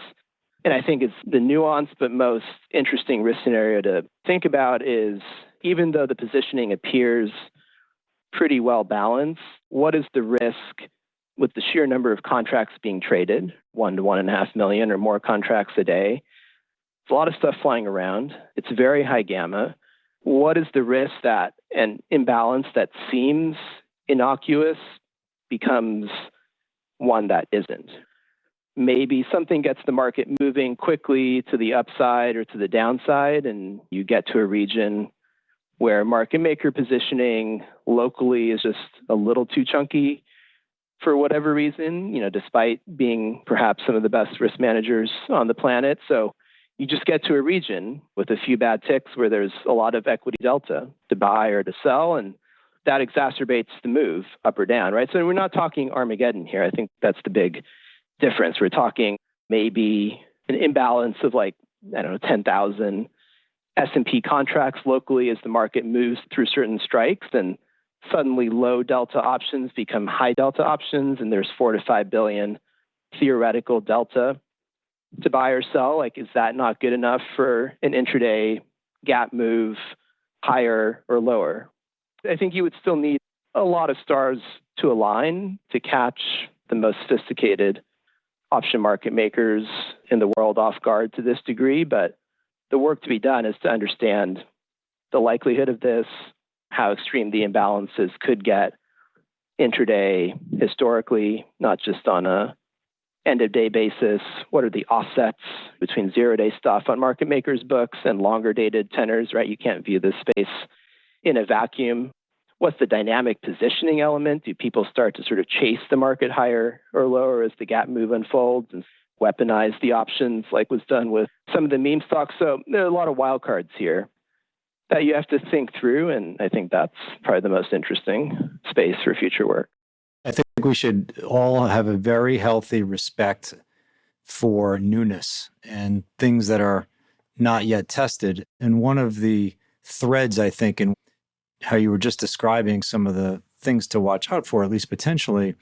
Speaker 2: and I think it's the nuanced but most interesting risk scenario to think about is, even though the positioning appears pretty well balanced, what is the risk with the sheer number of contracts being traded, 1 to 1.5 million or more contracts a day? It's a lot of stuff flying around. It's very high gamma. What is the risk that an imbalance that seems innocuous becomes one that isn't? Maybe something gets the market moving quickly to the upside or to the downside, and you get to a region where market maker positioning locally is just a little too chunky for whatever reason, despite being perhaps some of the best risk managers on the planet. So you just get to a region with a few bad ticks where there's a lot of equity delta to buy or to sell, and that exacerbates the move up or down, right? So we're not talking Armageddon here. I think that's the big difference. We're talking maybe an imbalance of 10,000 S&P contracts locally as the market moves through certain strikes, and suddenly low delta options become high delta options, and there's 4 to 5 billion theoretical delta to buy or sell. Is that not good enough for an intraday gap move higher or lower? I think you would still need a lot of stars to align to catch the most sophisticated option market makers in the world off guard to this degree. But the work to be done is to understand the likelihood of this, how extreme the imbalances could get intraday historically, not just on a end of day basis. What are the offsets between zero-day stuff on market makers' books and longer dated tenors, right? You can't view this space in a vacuum. What's the dynamic positioning element? Do people start to sort of chase the market higher or lower as the gap move unfolds and weaponize the options like was done with some of the meme stocks? So there are a lot of wild cards here that you have to think through, and I think that's probably the most interesting space for future work.
Speaker 1: I think we should all have a very healthy respect for newness and things that are not yet tested. And one of the threads, I think, in how you were just describing some of the things to watch out for, at least potentially,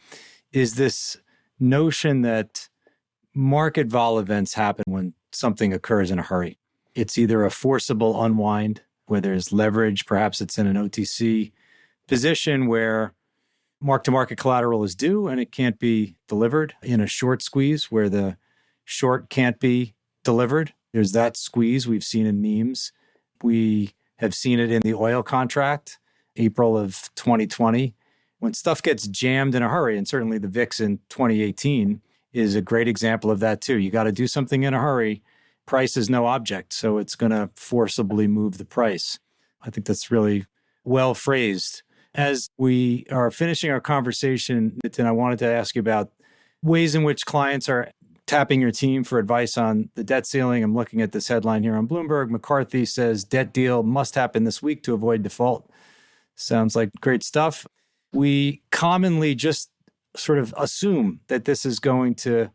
Speaker 1: is this notion that market vol events happen when something occurs in a hurry. It's either a forcible unwind where there's leverage, perhaps it's in an OTC position where mark-to-market collateral is due and it can't be delivered, in a short squeeze where the short can't be delivered. There's that squeeze we've seen in memes. We have seen it in the oil contract, April of 2020, when stuff gets jammed in a hurry. And certainly the VIX in 2018 is a great example of that too. You got to do something in a hurry. Price is no object, so it's going to forcibly move the price. I think that's really well phrased. As we are finishing our conversation, Nitin, I wanted to ask you about ways in which clients are tapping your team for advice on the debt ceiling. I'm looking at this headline here on Bloomberg. McCarthy says debt deal must happen this week to avoid default. Sounds like great stuff. we commonly just sort of assume that this is going to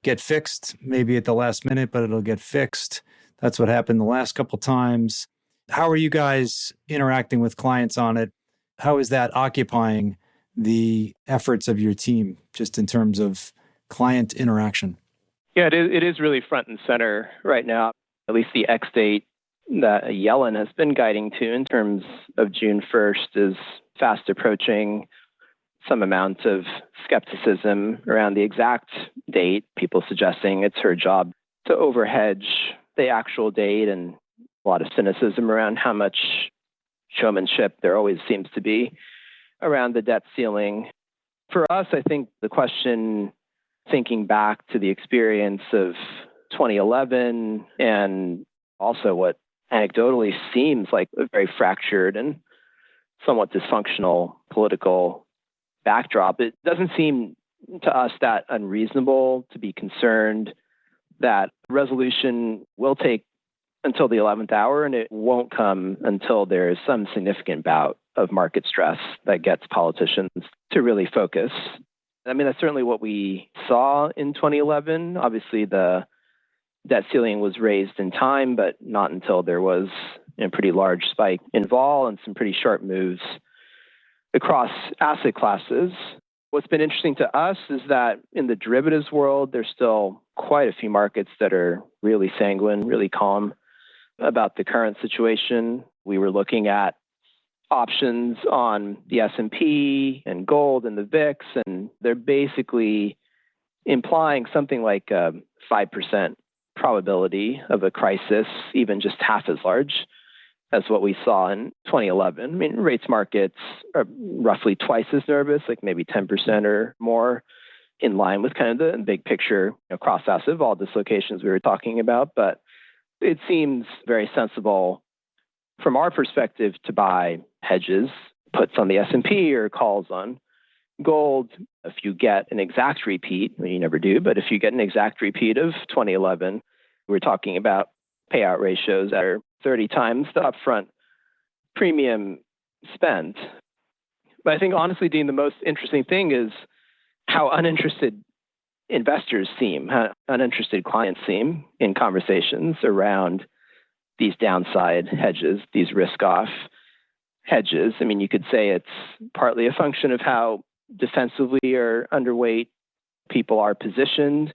Speaker 1: get fixed, maybe at the last minute, but it'll get fixed. That's what happened the last couple times. How are you guys interacting with clients on it? How is that occupying the efforts of your team, just in terms of client interaction?
Speaker 2: Yeah, it is really front and center right now. At least the X date that Yellen has been guiding to in terms of June 1st is fast approaching. Some amount of skepticism around the exact date, people suggesting it's her job to overhedge the actual date, and a lot of cynicism around how much showmanship there always seems to be around the debt ceiling. For us, I think the question, thinking back to the experience of 2011 and also what anecdotally seems like a very fractured and somewhat dysfunctional political backdrop, it doesn't seem to us that unreasonable to be concerned that resolution will take until the 11th hour, and it won't come until there is some significant bout of market stress that gets politicians to really focus. I mean, that's certainly what we saw in 2011. Obviously, the debt ceiling was raised in time, but not until there was a pretty large spike in vol and some pretty sharp moves across asset classes. What's been interesting to us is that in the derivatives world, there's still quite a few markets that are really sanguine, really calm about the current situation. We were looking at options on the S&P and gold and the VIX, and they're basically implying something like a 5% probability of a crisis, even just half as large as what we saw in 2011. I mean, rates markets are roughly twice as nervous, like maybe 10% or more, in line with kind of the big picture, cross-asset vol dislocations we were talking about. But it seems very sensible from our perspective to buy hedges, puts on the S&P or calls on gold. If you get an exact repeat, well, you never do, but if you get an exact repeat of 2011, we're talking about payout ratios that are 30 times the upfront premium spent. But I think honestly, Dean, the most interesting thing is how uninterested investors seem, how uninterested clients seem in conversations around these downside hedges, these risk-off hedges. I mean, you could say it's partly a function of how defensively or underweight people are positioned.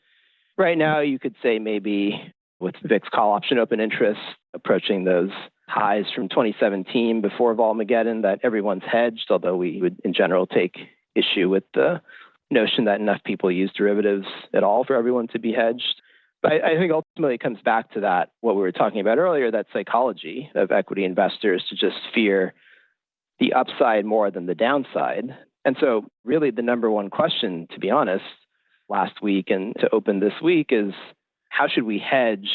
Speaker 2: Right now, you could say maybe with VIX call option open interest approaching those highs from 2017 before Volmageddon, that everyone's hedged, although we would in general take issue with the notion that enough people use derivatives at all for everyone to be hedged. But I think ultimately it comes back to that, what we were talking about earlier, that psychology of equity investors to just fear the upside more than the downside. And so really the number one question, to be honest, last week and to open this week is, how should we hedge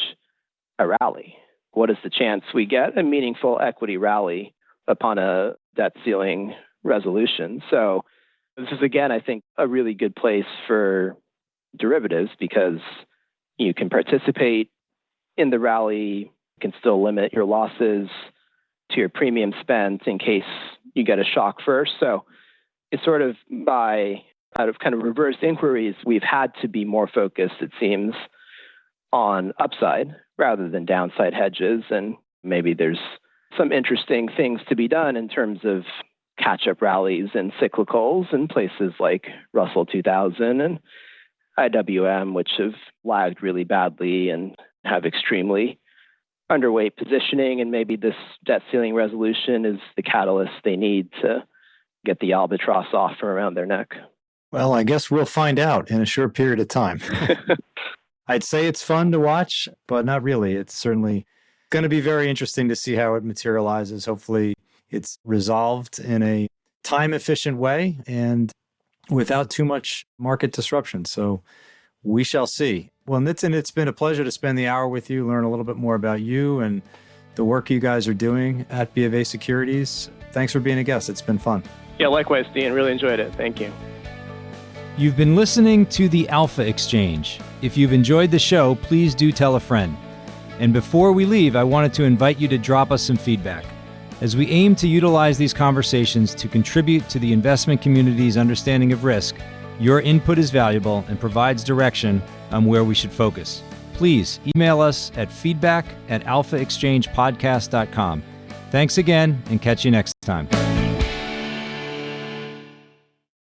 Speaker 2: a rally? What is the chance we get a meaningful equity rally upon a debt ceiling resolution? So this is, again, I think, a really good place for derivatives because you can participate in the rally, you can still limit your losses to your premium spent in case you get a shock first. So it's sort of out of kind of reverse inquiries, we've had to be more focused, it seems, on upside rather than downside hedges. And maybe there's some interesting things to be done in terms of catch-up rallies and cyclicals in places like Russell 2000 and IWM, which have lagged really badly and have extremely underweight positioning. And maybe this debt ceiling resolution is the catalyst they need to get the albatross off from around their neck.
Speaker 1: Well, I guess we'll find out in a short period of time. I'd say it's fun to watch, but not really. It's certainly going to be very interesting to see how it materializes. Hopefully it's resolved in a time-efficient way and without too much market disruption. So we shall see. Well, Nitin, it's been a pleasure to spend the hour with you, learn a little bit more about you and the work you guys are doing at BofA Securities. Thanks for being a guest. It's been fun.
Speaker 2: Yeah, likewise, Dean. Really enjoyed it. Thank you.
Speaker 3: You've been listening to the Alpha Exchange. If you've enjoyed the show, please do tell a friend. And before we leave, I wanted to invite you to drop us some feedback. As we aim to utilize these conversations to contribute to the investment community's understanding of risk, your input is valuable and provides direction on where we should focus. Please email us at feedback@alphaexchangepodcast.com. Thanks again, and catch you next time.